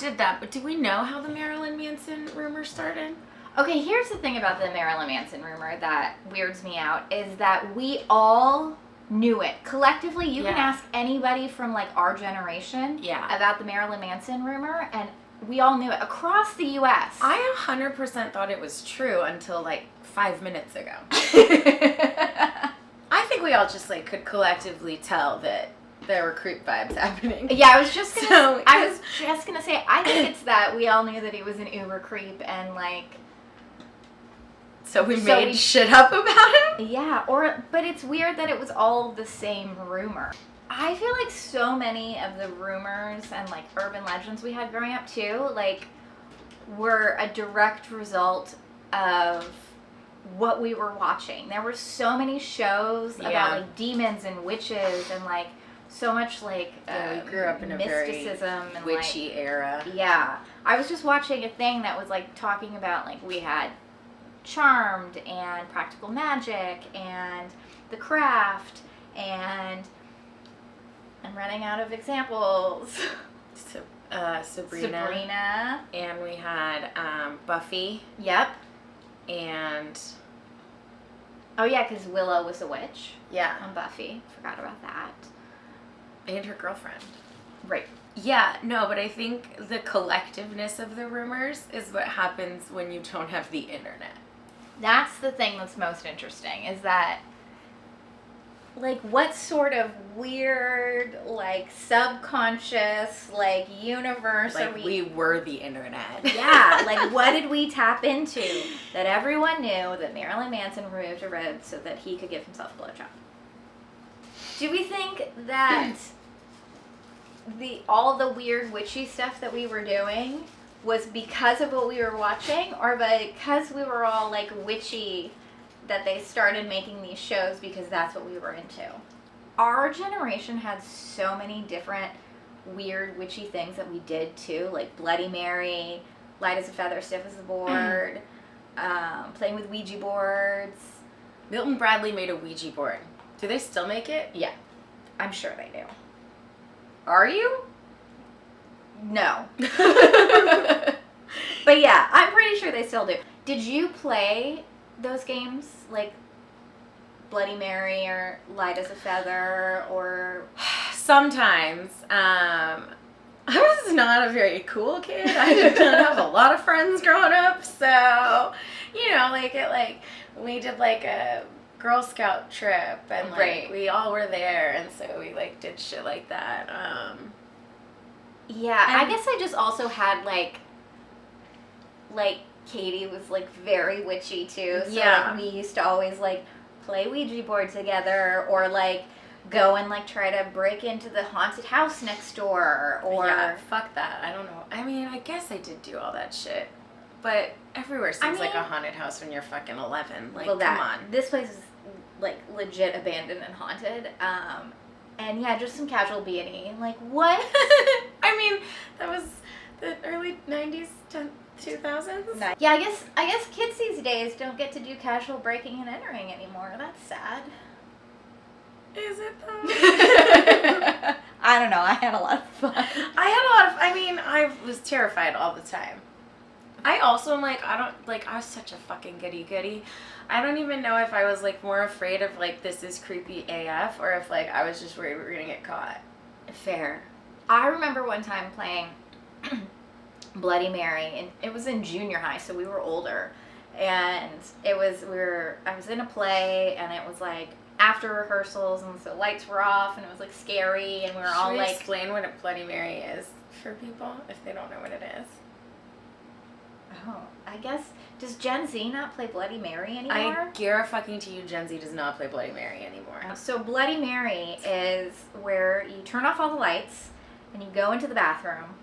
did that, but do we know how the Marilyn Manson rumor started? Okay, here's the thing about the Marilyn Manson rumor that weirds me out, is that we all knew it. Collectively, you can ask anybody from, like, our generation about the Marilyn Manson rumor, and we all knew it across the U.S. I 100% thought it was true until, like, 5 minutes ago. I think we all just, like, could collectively tell that there were creep vibes happening. Yeah, I was just gonna say, I think it's that we all knew that he was an uber creep, and, like... So we made shit up about him? Yeah, but it's weird that it was all the same rumor. I feel like so many of the rumors and, like, urban legends we had growing up, too, like, were a direct result of what we were watching. There were so many shows about, like, demons and witches and, like, so much, like, we grew up in a mysticism very and, witchy era. Yeah. I was just watching a thing that was, like, talking about, like, we had Charmed and Practical Magic and The Craft, and I'm running out of examples. Sabrina. And we had Buffy. Yep. And... Oh, yeah, because Willow was a witch. Yeah. On Buffy. Forgot about that. And her girlfriend. Right. Yeah, no, but I think the collectiveness of the rumors is what happens when you don't have the internet. That's the thing that's most interesting, is that, like, what sort of weird, like, subconscious, like, universe like are we... we were the internet. Yeah, like, what did we tap into that everyone knew that Marilyn Manson removed a rib so that he could give himself a blowjob? Do we think that all the weird witchy stuff that we were doing was because of what we were watching, or because we were all, like, witchy that they started making these shows because that's what we were into? Our generation had so many different weird witchy things that we did too, like Bloody Mary, light as a feather, stiff as a board, playing with Ouija boards. Milton Bradley made a Ouija board. Do they still make it? Yeah, I'm sure they do. Are you? No. But yeah, I'm pretty sure they still do. Did you play those games, like Bloody Mary or Light as a Feather, or... Sometimes. I was not a very cool kid. I did not have a lot of friends growing up, so, you know, we did, like, a Girl Scout trip, and, like, we all were there, and so we, like, did shit like that. Yeah, I guess I just also had, like, Katie was, like, very witchy, too. So, like, we used to always, like, play Ouija board together, or, like, go and, like, try to break into the haunted house next door, or... Yeah, fuck that. I don't know. I mean, I guess I did do all that shit. But everywhere seems like a haunted house when you're fucking 11. Like, well, come on. This place is, like, legit abandoned and haunted. And, yeah, just some casual B&E. Like, what? I mean, that was the early 90s, 2000s? Yeah, I guess kids these days don't get to do casual breaking and entering anymore. That's sad. Is it, though? I don't know. I had a lot of fun. I was terrified all the time. I also am, like, I was such a fucking goody-goody. I don't even know if I was, like, more afraid of, like, this is creepy AF, or if, like, I was just worried we were gonna get caught. Fair. I remember one time playing Bloody Mary, and it was in junior high, so we were older, and I was in a play, and it was, like, after rehearsals, and so lights were off, and it was, like, scary, and we were all, like... explain what a Bloody Mary is for people, if they don't know what it is? Oh, I guess... Does Gen Z not play Bloody Mary anymore? I guarantee to you Gen Z does not play Bloody Mary anymore. So Bloody Mary is where you turn off all the lights, and you go into the bathroom,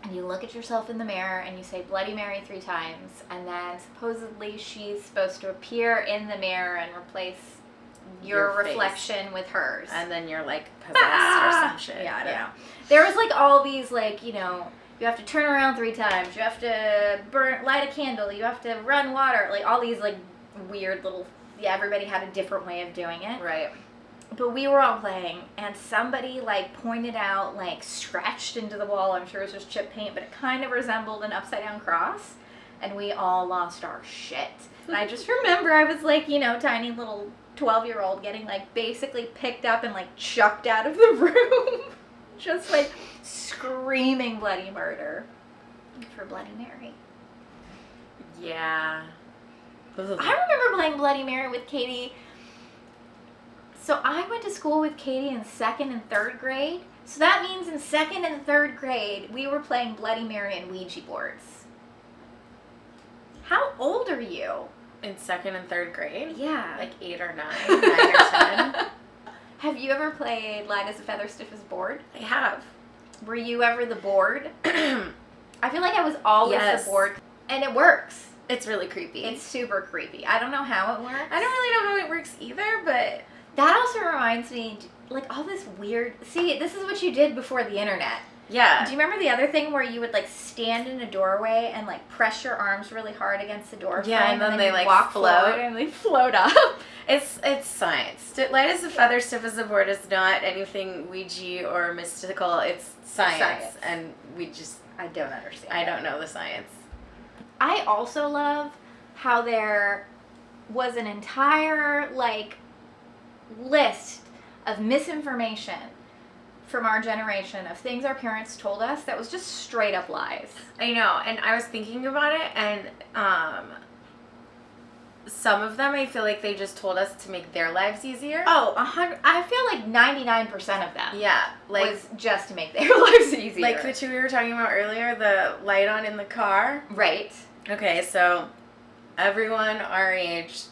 and you look at yourself in the mirror, and you say Bloody Mary 3 times, and then supposedly she's supposed to appear in the mirror and replace your reflection with hers. And then you're, like, possessed or some shit. Yeah, I don't know. There was, like, all these, like, you know... You have to turn around 3 times. You have to light a candle. You have to run water. Like, all these, like, weird little... Yeah, everybody had a different way of doing it. Right. But we were all playing, and somebody, like, pointed out, like, scratched into the wall. I'm sure it was just chip paint, but it kind of resembled an upside-down cross. And we all lost our shit. And I just remember I was, like, you know, tiny little 12-year-old getting, like, basically picked up and, like, chucked out of the room. Just, like, screaming bloody murder for Bloody Mary. Yeah. I remember playing Bloody Mary with Katie. So I went to school with Katie in 2nd and 3rd grade. So that means in 2nd and 3rd grade, we were playing Bloody Mary and Ouija boards. How old are you? In 2nd and 3rd grade? Yeah. Like 8 or 9, 9 or 10. Have you ever played Light as a Feather, Stiff as a Board? I have. Were you ever the board? I feel like I was always Yes. the board. And it works. It's really creepy. It's super creepy. I don't know how it works. I don't really know how it works either, but... That also reminds me, like, all this weird... See, this is what you did before the internet. Yeah. Do you remember the other thing where you would, like, stand in a doorway and, like, press your arms really hard against the door frame? Yeah, and then they, you'd like, walk float. forward and they float up. It's science. Light as a feather, stiff as a board is not anything Ouija or mystical. It's science. And we just... I don't understand. I don't know the science. I also love how there was an entire, like, list of misinformation from our generation of things our parents told us that was just straight up lies. I know, and I was thinking about it, and some of them I feel like they just told us to make their lives easier. Oh, I feel like 99% of them Yeah, like was just to make their lives easier. like the two we were talking about earlier, the light on in the car. Right. Okay, so everyone our age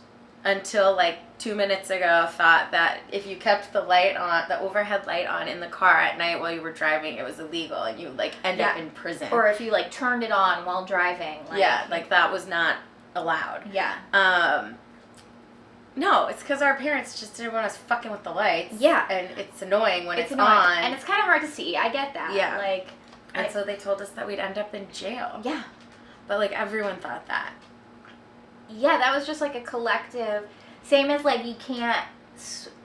until like 2 minutes ago thought that if you kept the light on, the overhead light on in the car at night while you were driving, it was illegal and you like end up in prison. Or if you like turned it on while driving. Like, yeah, like that was not allowed. Yeah. No, it's because our parents just didn't want us fucking with the lights. Yeah. And it's annoying when it's annoying. on. And it's kind of hard to see. I get that. Yeah. Like. And so they told us that we'd end up in jail. Yeah. But like everyone thought that. Yeah, that was just like a collective. Same as like you can't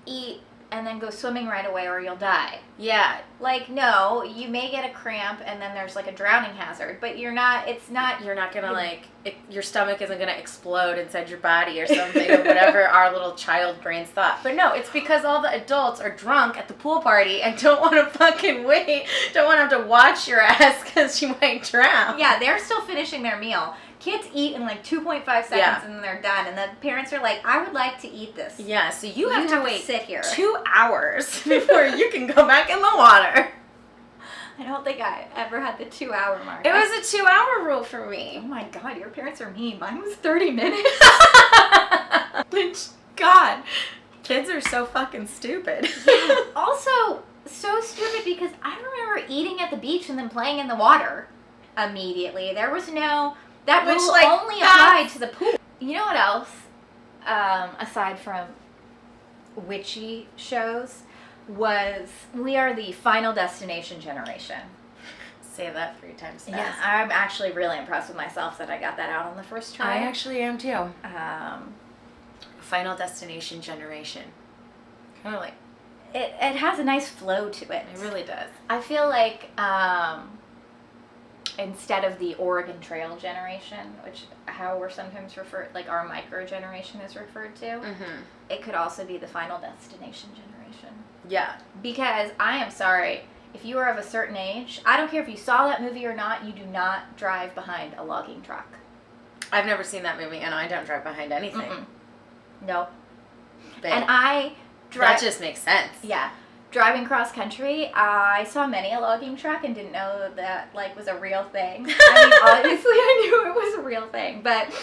eat and then go swimming right away or you'll die. Yeah. Like, no, you may get a cramp and then there's like a drowning hazard, but you're not gonna like, your stomach isn't gonna explode inside your body or something, or whatever our little child brains thought. But no, it's because all the adults are drunk at the pool party and don't want to fucking wait, don't want to have to watch your ass because you might drown. Yeah, they're still finishing their meal. Kids eat in like 2.5 seconds and then they're done. And the parents are like, I would like to eat this. Yeah, so you have to wait sit here 2 hours before you can go back in the water. I don't think I ever had the 2-hour mark. It was a 2-hour rule for me. Oh my God, your parents are mean. Mine was 30 minutes. Which, God, kids are so fucking stupid. Yeah. Also, so stupid because I remember eating at the beach and then playing in the water immediately. There was no... That rule only applied to the pool. You know what else? Aside from witchy shows, was we are the Final Destination generation. Say that 3 times fast. Yeah, I'm actually really impressed with myself that I got that out on the first try. I actually am too. Final Destination generation. Kind of like... It has a nice flow to it. It really does. I feel like... instead of the Oregon Trail generation, which how we're sometimes referred, like our micro generation is referred to, it could also be the Final Destination generation. Yeah. Because I am sorry, if you are of a certain age, I don't care if you saw that movie or not, you do not drive behind a logging truck. I've never seen that movie, and I don't drive behind anything. No. But And I drive... that just makes sense. Yeah. Driving cross country, I saw many a logging truck and didn't know that like was a real thing. I mean, obviously I knew it was a real thing, but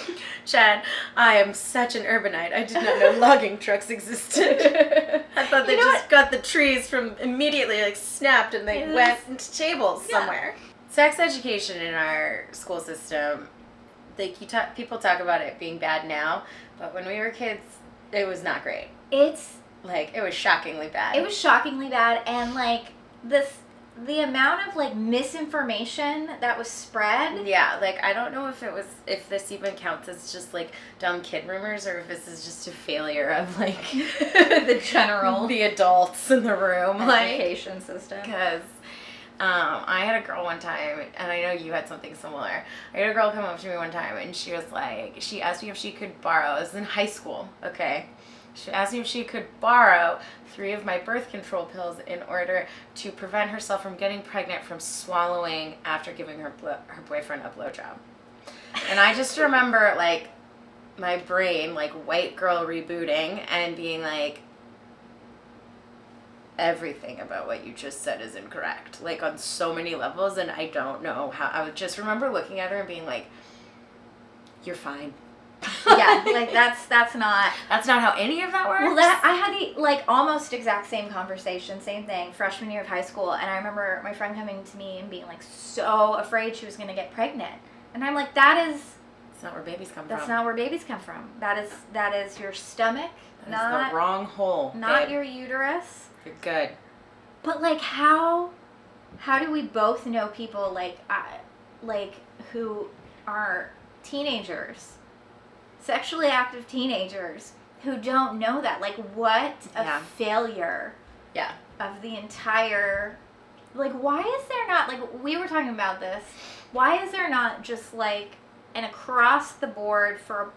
Chad, I am such an urbanite. I did not know logging trucks existed. I thought they just got the trees from immediately like snapped and they went into tables somewhere. Sex education in our school system, like people talk about it being bad now, but when we were kids, it was not great. It's Like, it was shockingly bad. It was shockingly bad, and, like, this the amount of like misinformation that was spread. Yeah, like I don't know if this even counts as just like dumb kid rumors or if this is just a failure of like The general the adults in the room, education system. Because I had a girl one time, and I know you had something similar. I had a girl come up to me one time, and she was like, she asked me if she could borrow. This was in high school, okay? She asked me if she could borrow 3 of my birth control pills in order to prevent herself from getting pregnant from swallowing after giving her boyfriend a blowjob. And I just remember, like, my brain, like, white girl rebooting and being like, everything about what you just said is incorrect, like, on so many levels, and I don't know how. I would just remember looking at her and being like, you're fine. Yeah, like that's not how any of that works. Well, that I had the like almost exact same conversation, same thing, freshman year of high school, and I remember my friend coming to me and being like so afraid she was going to get pregnant, and I'm like, that's not where babies come from. That's not where babies come from. That is your stomach, not the wrong hole. Not your uterus. You're good. But like, how do we both know people like who are teenagers? Sexually active teenagers who don't know that. Like, what a failure of the entire, like, why is there not, like, we were talking about this, why is there not just, like, an across the board for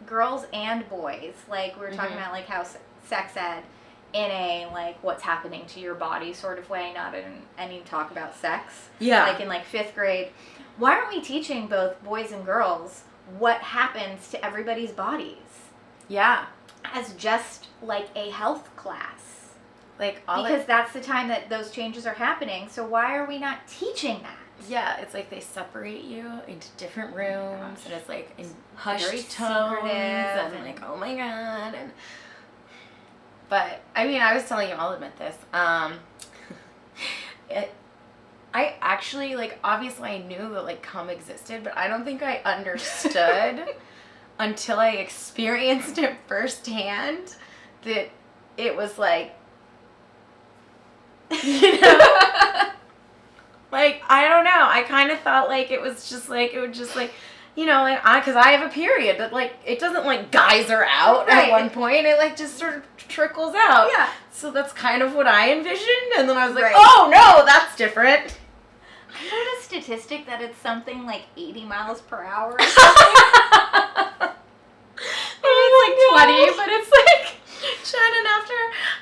girls and boys, like, we were talking about, like, how sex ed in a, like, what's happening to your body sort of way, not in any talk about sex. Yeah. Like, in, like, 5th grade. Why aren't we teaching both boys and girls what happens to everybody's bodies? Yeah. As just like a health class. Like because that's the time that those changes are happening. So why are we not teaching that? Yeah, it's like they separate you into different rooms, and it's like in hushed tones and like, oh my god. And but I mean, I was telling you, I'll admit this. I actually, like, obviously I knew that, like, cum existed, but I don't think I understood until I experienced it firsthand that it was, like, you know? Like, I don't know. I kind of thought, like, it was just, like, it would just, like, you know, like, because I have a period, but, like, it doesn't, like, geyser out at one point. It, like, just sort of trickles out. Yeah. So that's kind of what I envisioned, and then I was like, oh, no, that's different. I heard a statistic that it's something like 80 miles per hour or something. Maybe it's like 20, but it's like... Shannon, after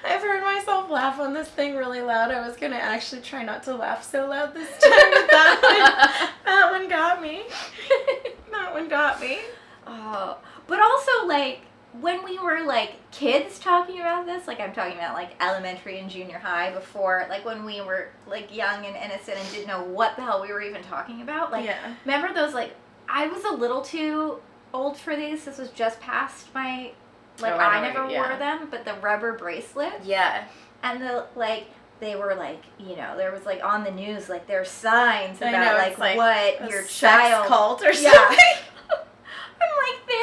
I've heard myself laugh on this thing really loud, I was going to actually try not to laugh so loud this time. That one got me. That one got me. Oh, but also, like, when we were, like, kids talking about this, like, I'm talking about, like, elementary and junior high before, like, when we were, like, young and innocent and didn't know what the hell we were even talking about. Like, remember those, like, I was a little too old for these. This was just past my, like, I never wore them, but the rubber bracelets. Yeah. And the, like, they were, like, you know, there was, like, on the news, like, there's signs about, like what your child... cult or something. Yeah. I'm like, they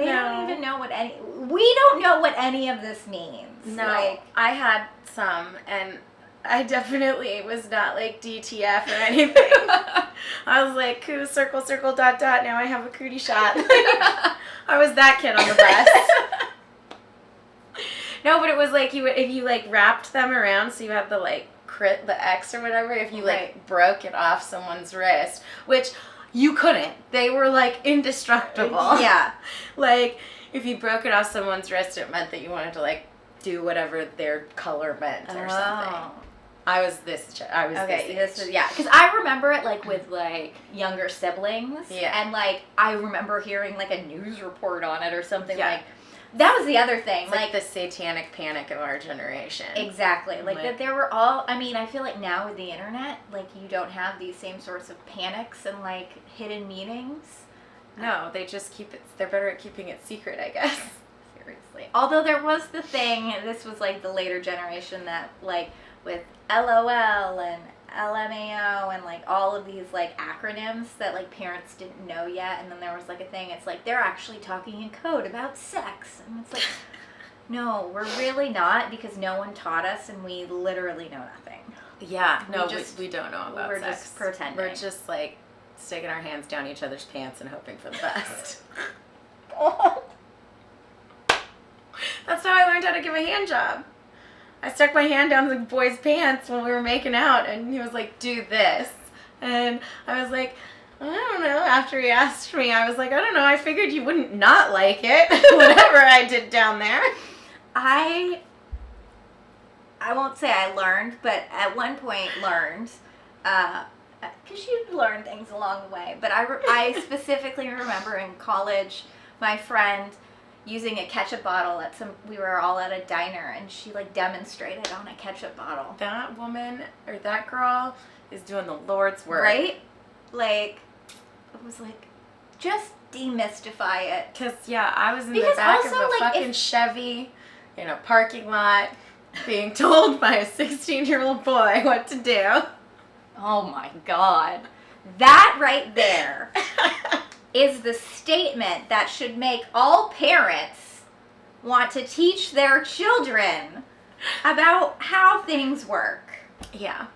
don't even know what we don't know what any of this means. No, like, I had some, and I definitely was not like DTF or anything. I was like, coo, circle, circle, dot, dot, now I have a cootie shot. I was that kid on the bus. No, but it was like, if you like wrapped them around, so you had the like the X or whatever, if you like broke it off someone's wrist, which... You couldn't. They were, like, indestructible. Yeah. Like, if you broke it off someone's wrist, it meant that you wanted to, like, do whatever their color meant or something. I was this yeah. Because I remember it, like, with, like, younger siblings. Yeah. And, like, I remember hearing, like, a news report on it or something. Like, that was the other thing. It's like the satanic panic of our generation. Exactly. Like, that there were all... I mean, I feel like now with the internet, like, you don't have these same sorts of panics and, like, hidden meanings. No, they just keep it... They're better at keeping it secret, I guess. Seriously. Although there was the thing... This was, like, the later generation that, like, with LOL and LMAO and, like, all of these, like, acronyms that, like, parents didn't know yet. And then there was, like, a thing, it's like, they're actually talking in code about sex. And it's like, No, we're really not, because no one taught us and we literally know nothing. Yeah, no, we don't know about we're sex. Just pretending. We're just like sticking our hands down each other's pants and hoping for the best. That's how I learned how to give a hand job. I stuck my hand down the boy's pants when we were making out, and he was like, do this. And I was like, I don't know. After he asked me, I was like, I don't know. I figured you wouldn't not like it. Whatever I did down there. I won't say I learned, but at one point learned, because you learn things along the way. But I specifically remember in college, my friend using a ketchup bottle we were all at a diner, and she like demonstrated on a ketchup bottle. That woman or that girl is doing the Lord's work. Right? Like, it was like, just demystify it. Because, yeah, I was in the back of a fucking Chevy in a parking lot being told by a 16-year-old boy what to do. Oh my God. That right there is the statement that should make all parents want to teach their children about how things work. Yeah.